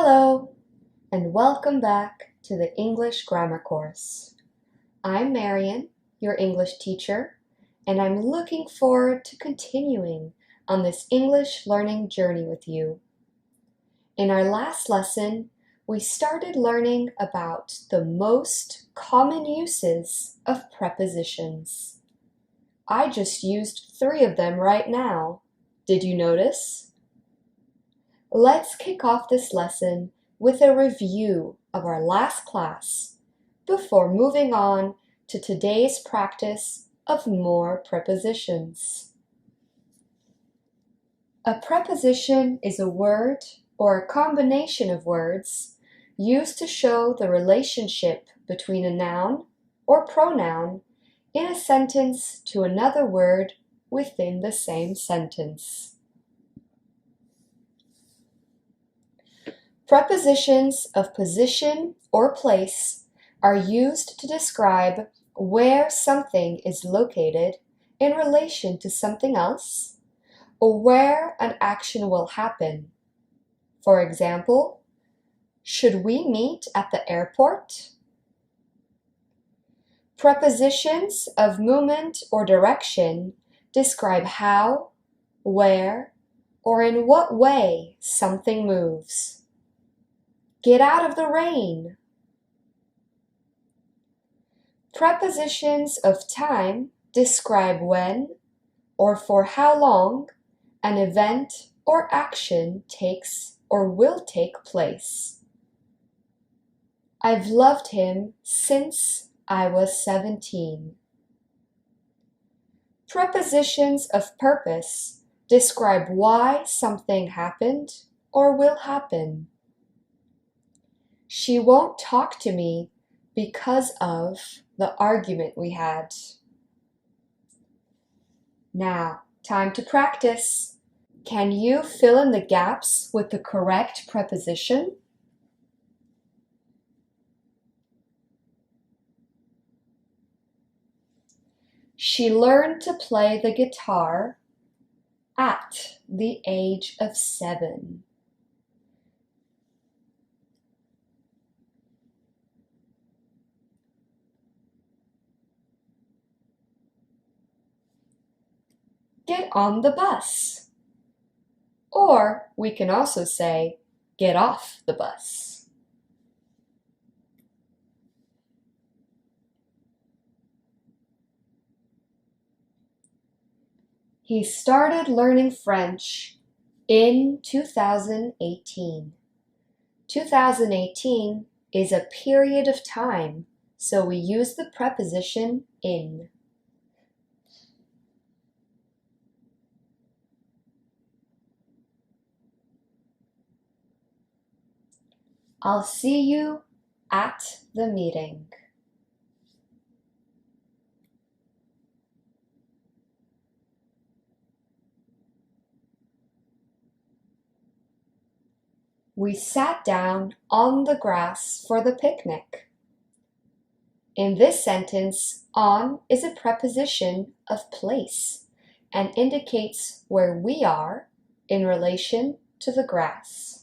Hello, and welcome back to the English Grammar course. I'm Marian, your English teacher, and I'm looking forward to continuing on this English learning journey with you. In our last lesson, we started learning about the most common uses of prepositions. I just used 3 of them right now. Did you notice? Let's kick off this lesson with a review of our last class before moving on to today's practice of more prepositions. A preposition is a word or a combination of words used to show the relationship between a noun or pronoun in a sentence to another word within the same sentence. Prepositions of position or place are used to describe where something is located in relation to something else, or where an action will happen. For example, should we meet at the airport? Prepositions of movement or direction describe how, where, or in what way something moves. Get out of the rain. Prepositions of time describe when or for how long an event or action takes or will take place. I've loved him since I was 17. Prepositions of purpose describe why something happened or will happen. She won't talk to me because of the argument we had. Now, time to practice. Can you fill in the gaps with the correct preposition? She learned to play the guitar at the age of 7. Get on the bus. Or we can also say, get off the bus. He started learning French in 2018. 2018 is a period of time, so we use the preposition in. I'll see you at the meeting. We sat down on the grass for the picnic. In this sentence, on is a preposition of place and indicates where we are in relation to the grass.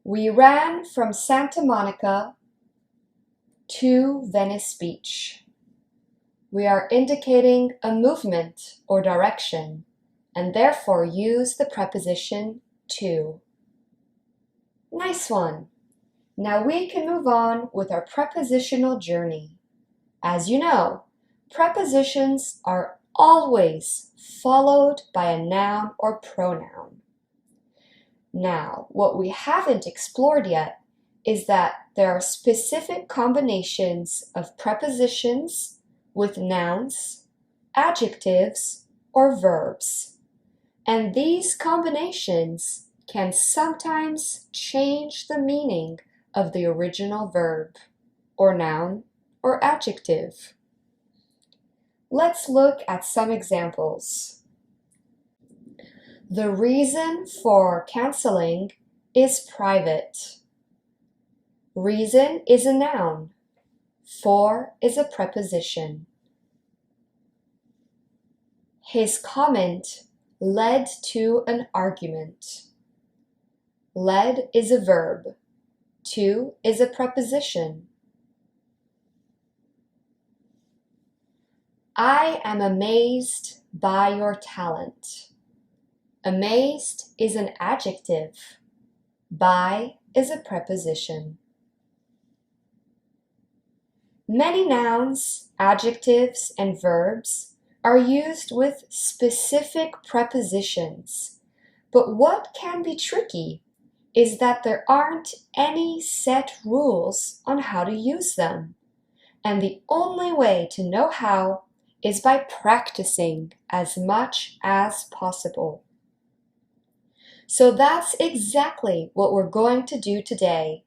We ran from Santa Monica to Venice Beach. We are indicating a movement or direction and therefore use the preposition to. Nice one! Now we can move on with our prepositional journey. As you know, prepositions are always followed by a noun or pronoun. Now, what we haven't explored yet is that there are specific combinations of prepositions with nouns, adjectives, or verbs. And these combinations can sometimes change the meaning of the original verb, or noun, or adjective. Let's look at some examples. The reason for canceling is private. Reason is a noun. For is a preposition. His comment led to an argument. Led is a verb. To is a preposition. I am amazed by your talent. Amazed is an adjective. By is a preposition. Many nouns, adjectives, and verbs are used with specific prepositions, but what can be tricky is that there aren't any set rules on how to use them, and the only way to know how is by practicing as much as possible. So that's exactly what we're going to do today.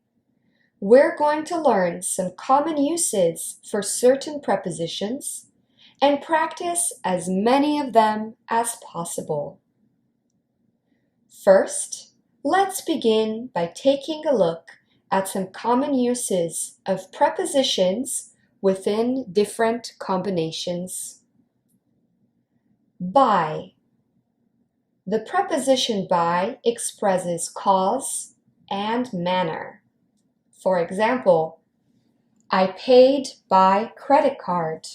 We're going to learn some common uses for certain prepositions and practice as many of them as possible. First, let's begin by taking a look at some common uses of prepositions within different combinations. By. The preposition by expresses cause and manner. For example, I paid by credit card.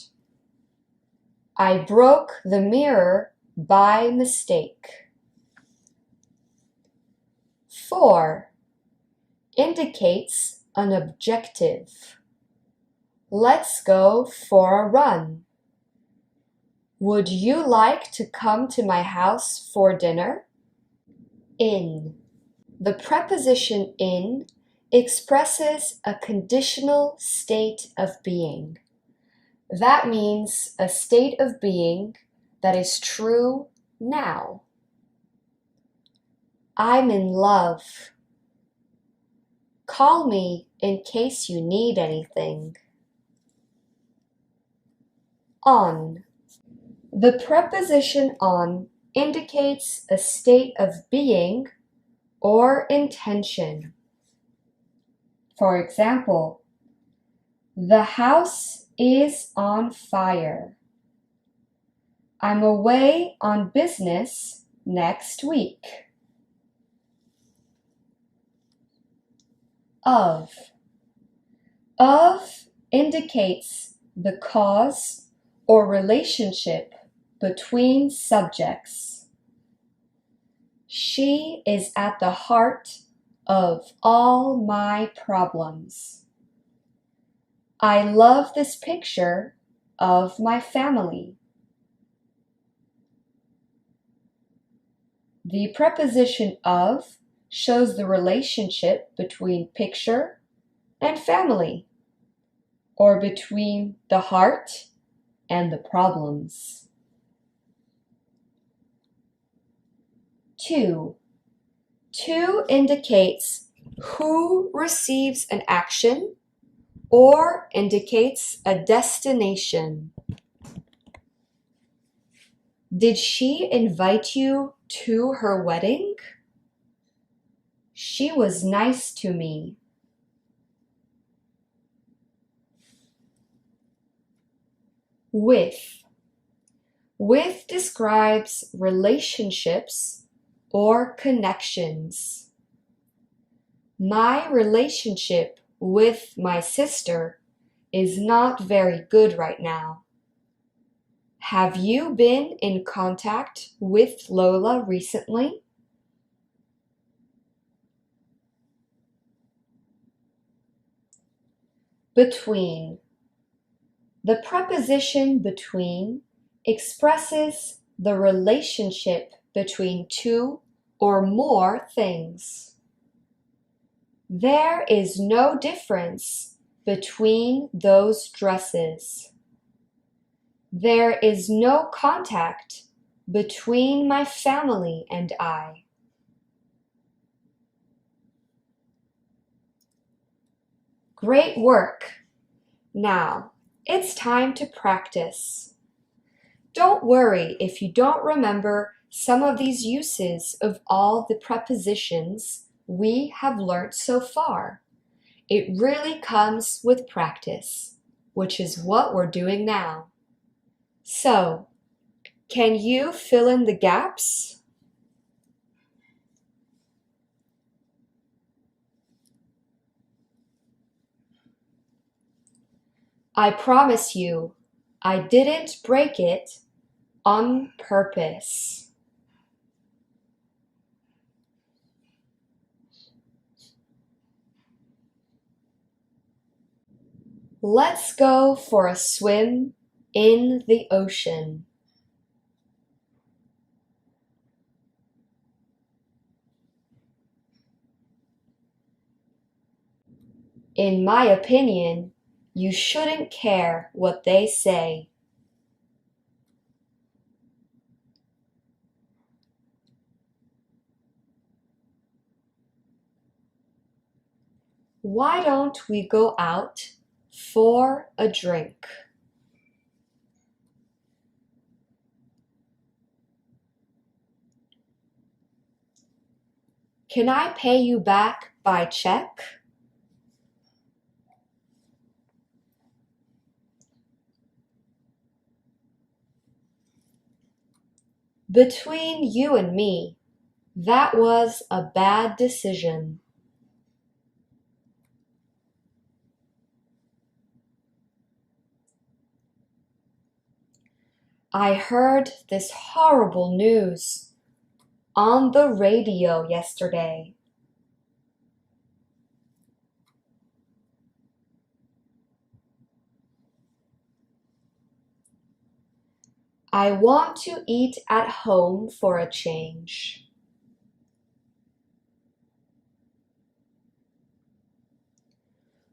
I broke the mirror by mistake. For indicates an objective. Let's go for a run. Would you like to come to my house for dinner? In. The preposition in expresses a conditional state of being. That means a state of being that is true now. I'm in love. Call me in case you need anything. On. The preposition on indicates a state of being or intention. For example, the house is on fire. I'm away on business next week. Of. Of indicates the cause or relationship between subjects. She is at the heart of all my problems. I love this picture of my family. The preposition of shows the relationship between picture and family, or between the heart and the problems. To. To indicates who receives an action or indicates a destination. Did she invite you to her wedding? She was nice to me. With. With describes relationships or connections. My relationship with my sister is not very good right now. Have you been in contact with Lola recently? Between. The preposition between expresses the relationship between two or more things. There is no difference between those dresses. There is no contact between my family and I. Great work! Now, it's time to practice. Don't worry if you don't remember some of these uses of all the prepositions we have learnt so far. It really comes with practice, which is what we're doing now. So, Can you fill in the gaps? I promise you, I didn't break it on purpose. Let's go for a swim in the ocean. In my opinion, you shouldn't care what they say. Why don't we go out for a drink? Can I pay you back by check? Between you and me, that was a bad decision. I heard this horrible news on the radio yesterday. I want to eat at home for a change.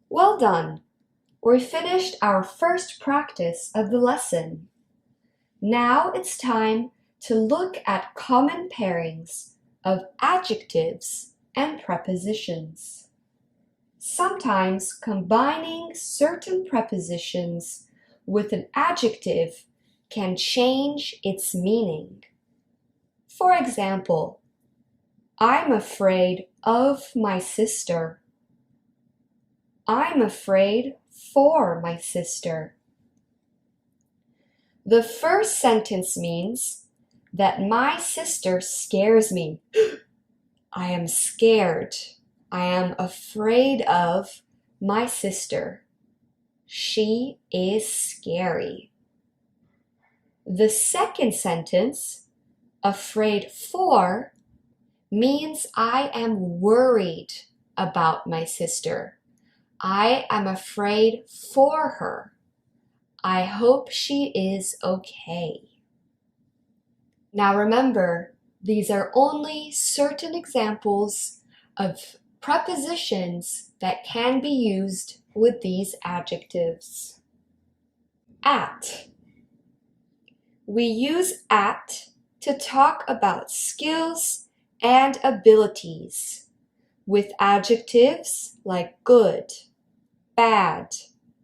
Well done! We finished our first practice of the lesson. Now it's time to look at common pairings of adjectives and prepositions. Sometimes combining certain prepositions with an adjective can change its meaning. For example, I'm afraid of my sister. I'm afraid for my sister. The first sentence means that my sister scares me. I am scared. I am afraid of my sister. She is scary. The second sentence, afraid for, means I am worried about my sister. I am afraid for her. I hope she is okay. Now remember, these are only certain examples of prepositions that can be used with these adjectives. At. We use at to talk about skills and abilities with adjectives like good, bad,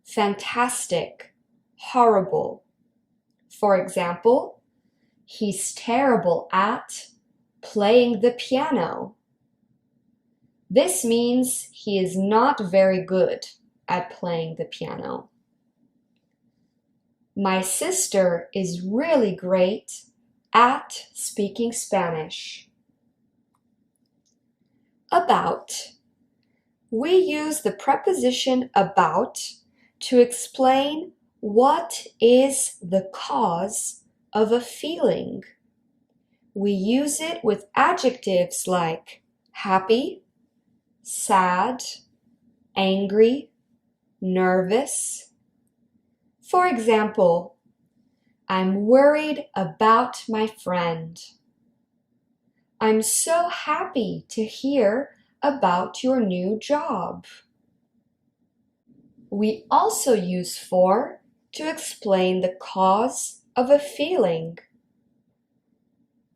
fantastic, horrible. For example, he's terrible at playing the piano. This means he is not very good at playing the piano. My sister is really great at speaking Spanish. About. We use the preposition about to explain what is the cause of a feeling. We use it with adjectives like happy, sad, angry, nervous. For example, I'm worried about my friend. I'm so happy to hear about your new job. We also use for to explain the cause of a feeling.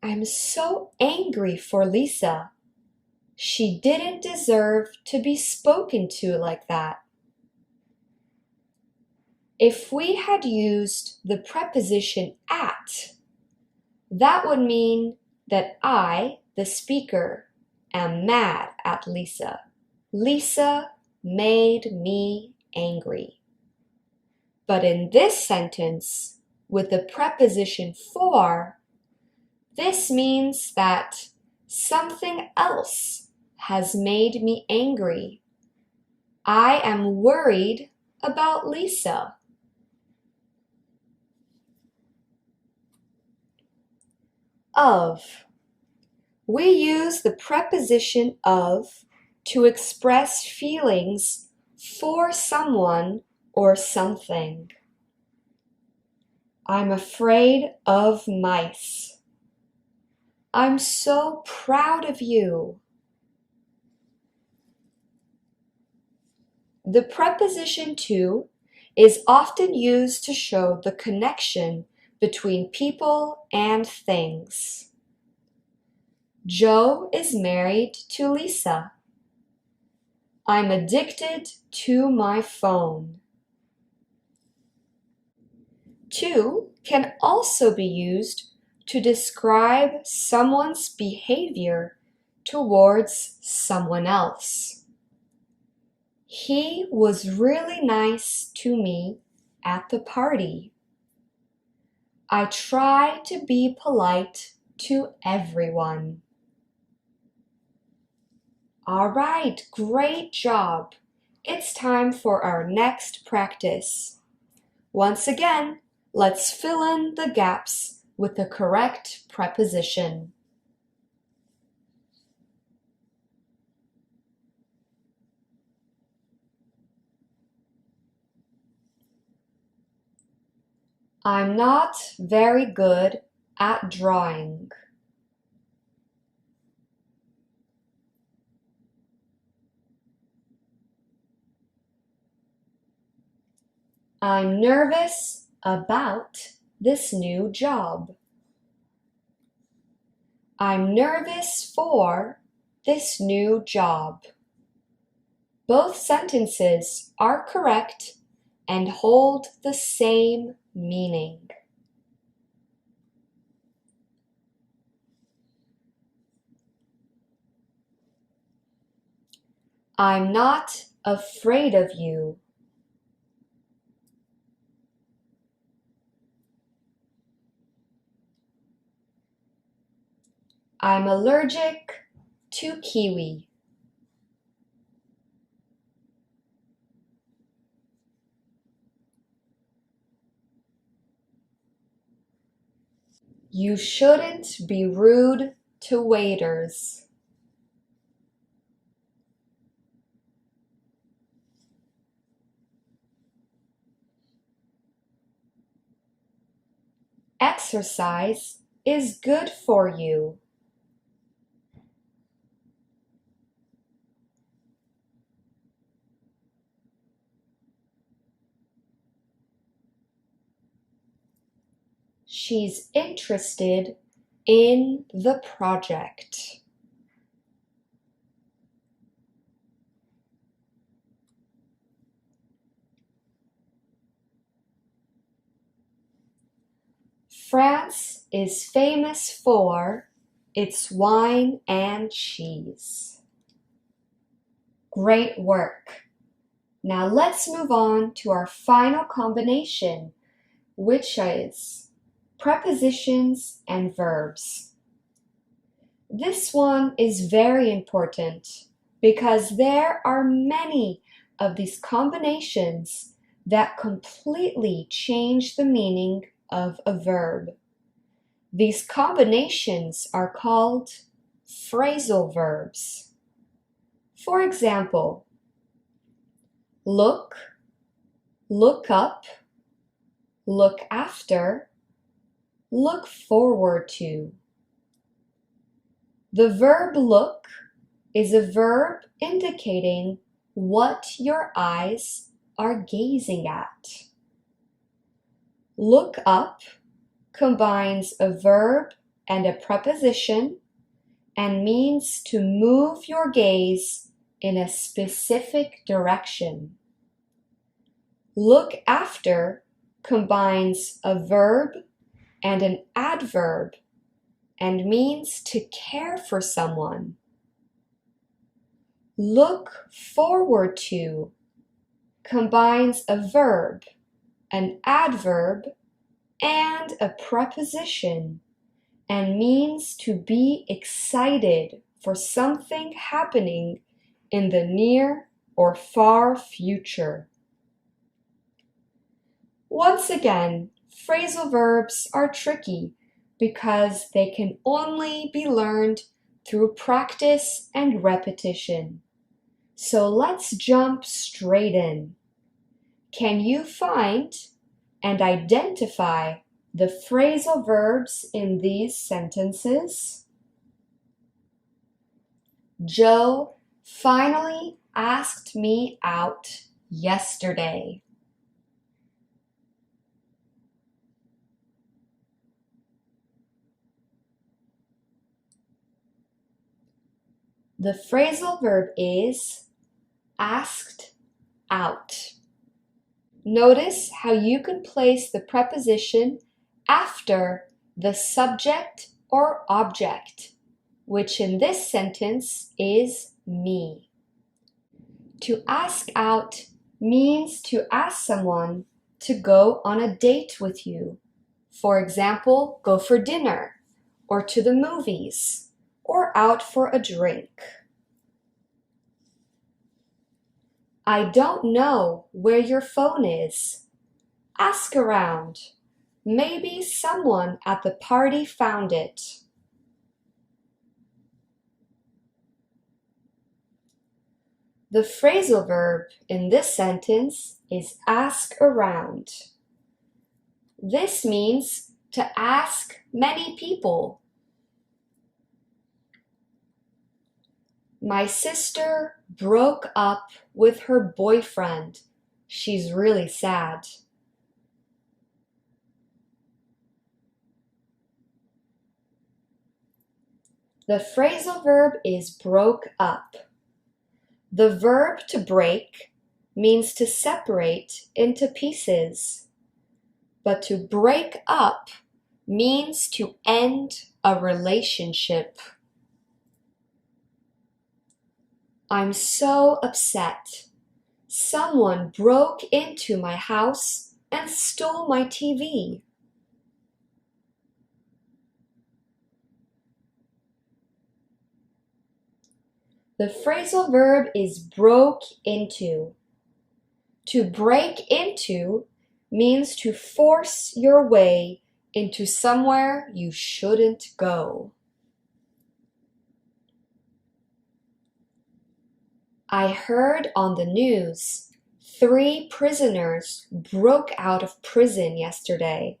I'm so angry for Lisa. She didn't deserve to be spoken to like that. If we had used the preposition at, that would mean that I, the speaker, am mad at Lisa. Lisa made me angry. But in this sentence, with the preposition for, this means that something else has made me angry. I am worried about Lisa. Of. We use the preposition of to express feelings for someone or something. I'm afraid of mice. I'm so proud of you. The preposition to is often used to show the connection between people and things. Joe is married to Lisa. I'm addicted to my phone. To can also be used to describe someone's behavior towards someone else. He was really nice to me at the party. I try to be polite to everyone. All right, great job. It's time for our next practice. Once again, let's fill in the gaps with the correct preposition. I'm not very good at drawing. I'm nervous about this new job. I'm nervous for this new job. Both sentences are correct and hold the same meaning. I'm not afraid of you. I'm allergic to kiwi. You shouldn't be rude to waiters. Exercise is good for you. She's interested in the project. France is famous for its wine and cheese. Great work! Now let's move on to our final combination, which is prepositions and verbs. This one is very important because there are many of these combinations that completely change the meaning of a verb. These combinations are called phrasal verbs. For example, look, look up, look after, look forward to. The verb look is a verb indicating what your eyes are gazing at. Look up combines a verb and a preposition and means to move your gaze in a specific direction. Look after combines a verb and an adverb and means to care for someone. Look forward to combines a verb, an adverb, and a preposition and means to be excited for something happening in the near or far future. Once again, phrasal verbs are tricky because they can only be learned through practice and repetition. So let's jump straight in. Can you find and identify the phrasal verbs in these sentences? Joe finally asked me out yesterday. The phrasal verb is asked out. Notice how you can place the preposition after the subject or object, which in this sentence is me. To ask out means to ask someone to go on a date with you. For example, go for dinner, or to the movies, or out for a drink. I don't know where your phone is. Ask around. Maybe someone at the party found it. The phrasal verb in this sentence is ask around. This means to ask many people. My sister broke up with her boyfriend. She's really sad. The phrasal verb is broke up. The verb to break means to separate into pieces, but to break up means to end a relationship. I'm so upset. Someone broke into my house and stole my TV. The phrasal verb is broke into. To break into means to force your way into somewhere you shouldn't go. I heard on the news 3 prisoners broke out of prison yesterday.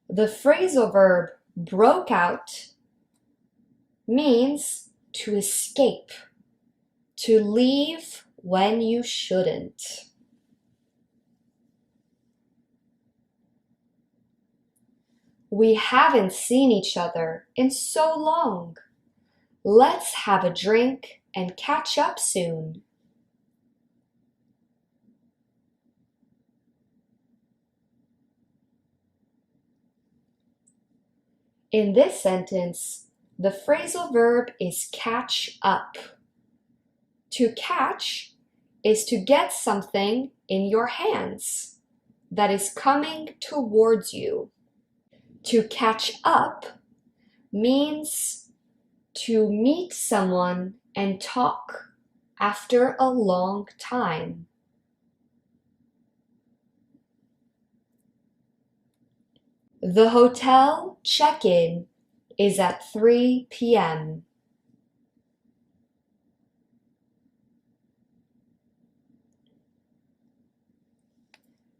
The phrasal verb broke out means to escape, to leave when you shouldn't. We haven't seen each other in so long. Let's have a drink and catch up soon. In this sentence, the phrasal verb is catch up. To catch is to get something in your hands that is coming towards you. To catch up means to meet someone and talk after a long time. The hotel check-in is at 3 p.m.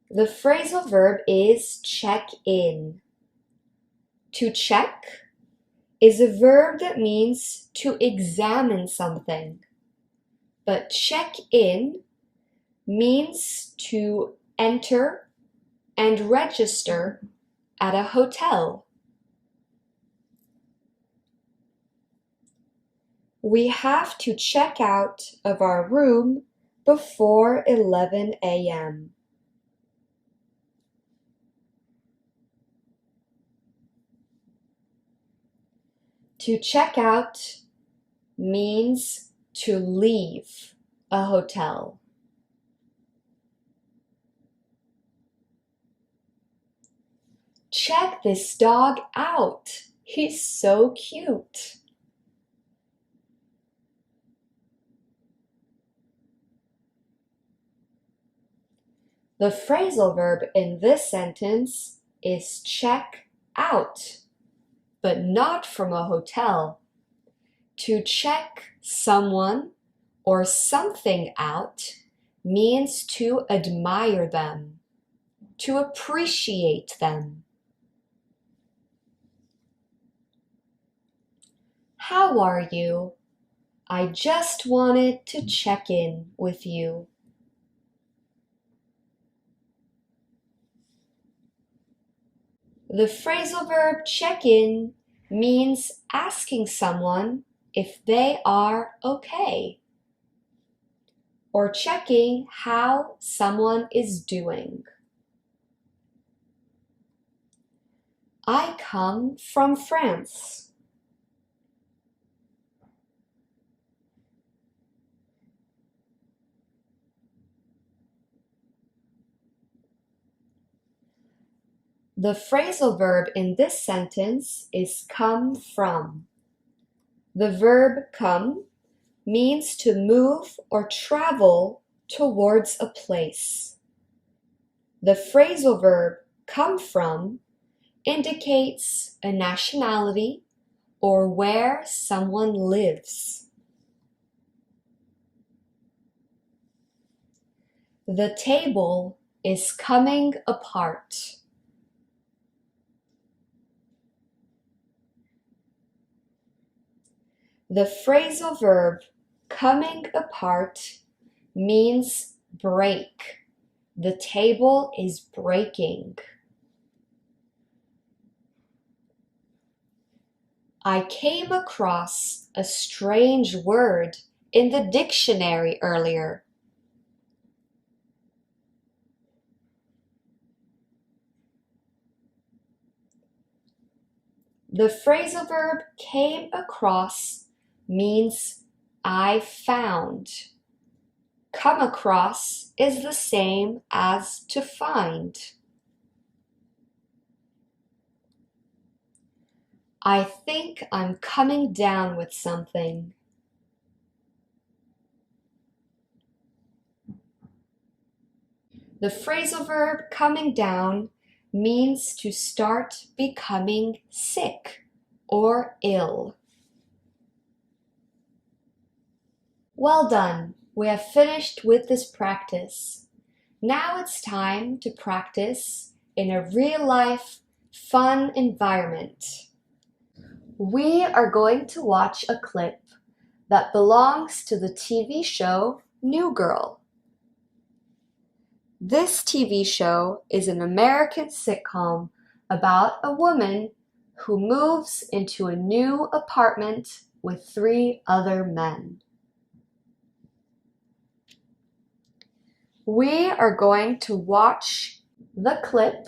The phrasal verb is check in. To check is a verb that means to examine something, but check in means to enter and register at a hotel. We have to check out of our room before 11 a.m. To check out means to leave a hotel. Check this dog out. He's so cute. The phrasal verb in this sentence is check out, but not from a hotel. To check someone or something out means to admire them, to appreciate them. How are you? I just wanted to check in with you. The phrasal verb check in means asking someone if they are okay, or checking how someone is doing. I come from France. The phrasal verb in this sentence is come from. The verb come means to move or travel towards a place. The phrasal verb come from indicates a nationality or where someone lives. The table is coming apart. The phrasal verb coming apart means break. The table is breaking. I came across a strange word in the dictionary earlier. The phrasal verb came across means I found. Come across is the same as to find. I think I'm coming down with something. The phrasal verb coming down means to start becoming sick or ill. Well done! We have finished with this practice. Now it's time to practice in a real-life, fun environment. We are going to watch a clip that belongs to the TV show New Girl. This TV show is an American sitcom about a woman who moves into a new apartment with 3 other men. We are going to watch the clip,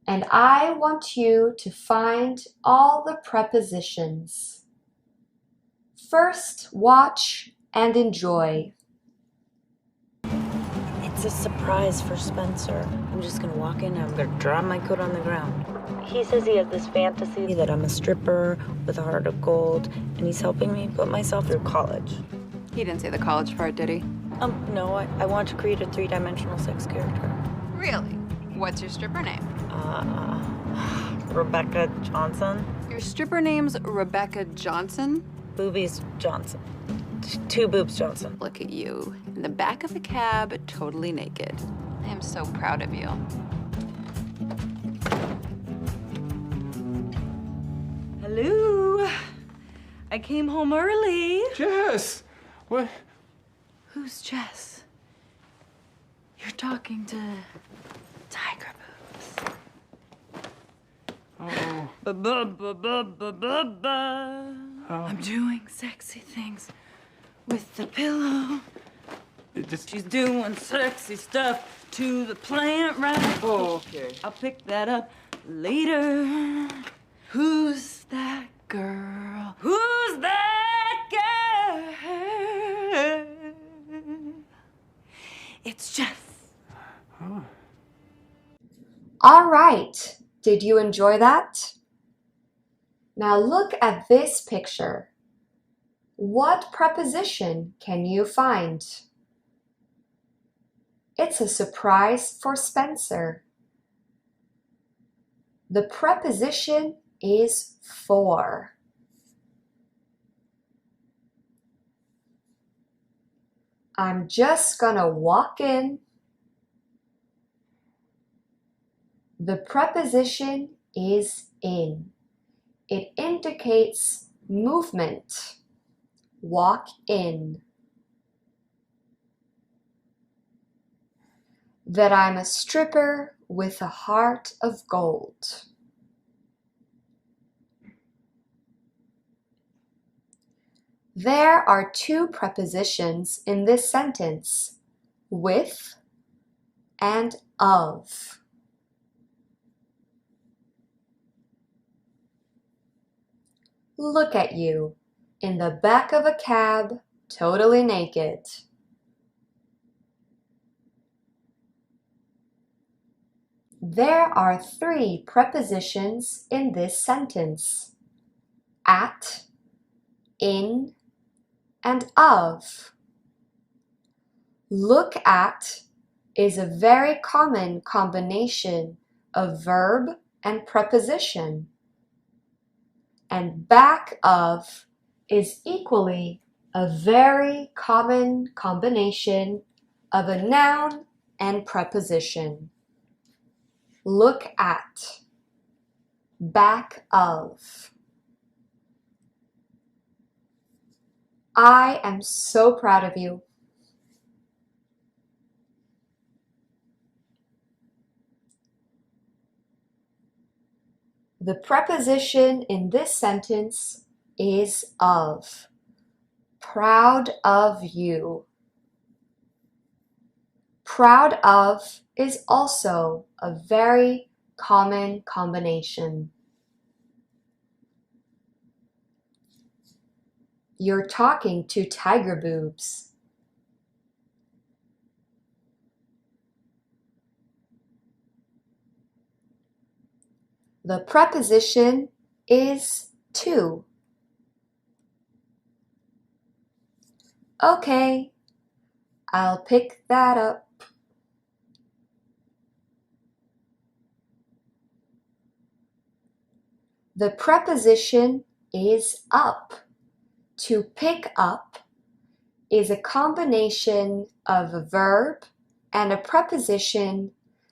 and I want you to find all the prepositions. First, watch and enjoy. It's a surprise for Spencer. I'm just gonna walk in and I'm gonna drop my coat on the ground. He says he has this fantasy that I'm a stripper with a heart of gold, and he's helping me put myself through college. He didn't say the college part, did he? No, I want to create a 3-dimensional sex character. Really? What's your stripper name? Rebecca Johnson. Your stripper name's Rebecca Johnson? Boobies Johnson. 2 boobs Johnson. Look at you, in the back of a cab, totally naked. I am so proud of you. Hello. I came home early. Jess! What? Who's Jess? You're talking to Tiger Boobs. Oh. I'm doing sexy things with the pillow. She's doing sexy stuff to the plant right. Oh, okay. I'll pick that up later. Who's that girl? Who's that girl? It's just... Oh. All right, did you enjoy that? Now look at this picture. What preposition can you find? It's a surprise for Spencer. The preposition is for. I'm just gonna walk in. The preposition is in. It indicates movement. Walk in. That I'm a stripper with a heart of gold. There are two prepositions in this sentence, with and of. Look at you, in the back of a cab, totally naked. There are three prepositions in this sentence, at, in, and of. Look at is a very common combination of verb and preposition. And back of is equally a very common combination of a noun and preposition. Look at, back of. I am so proud of you. The preposition in this sentence is of. Proud of you. Proud of is also a very common combination. You're talking to tiger boobs. The preposition is to. Okay, I'll pick that up. The preposition is up. To pick up is a combination of a verb and a preposition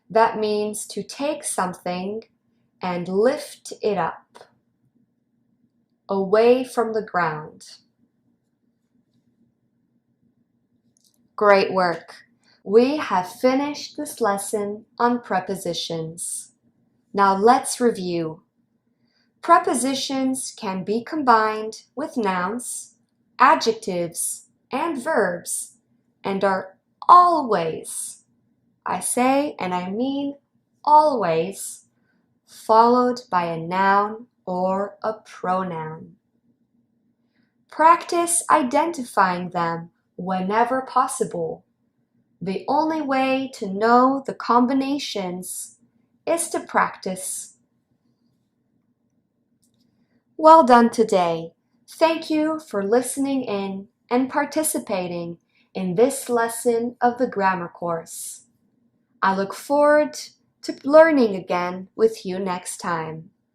that means to take something and lift it up, away from the ground. Great work! We have finished this lesson on prepositions. Now let's review. Prepositions can be combined with nouns, adjectives, and verbs, and are always, I say and I mean always, followed by a noun or a pronoun. Practice identifying them whenever possible. The only way to know the combinations is to practice. Well done today. Thank you for listening in and participating in this lesson of the grammar course. I look forward to learning again with you next time.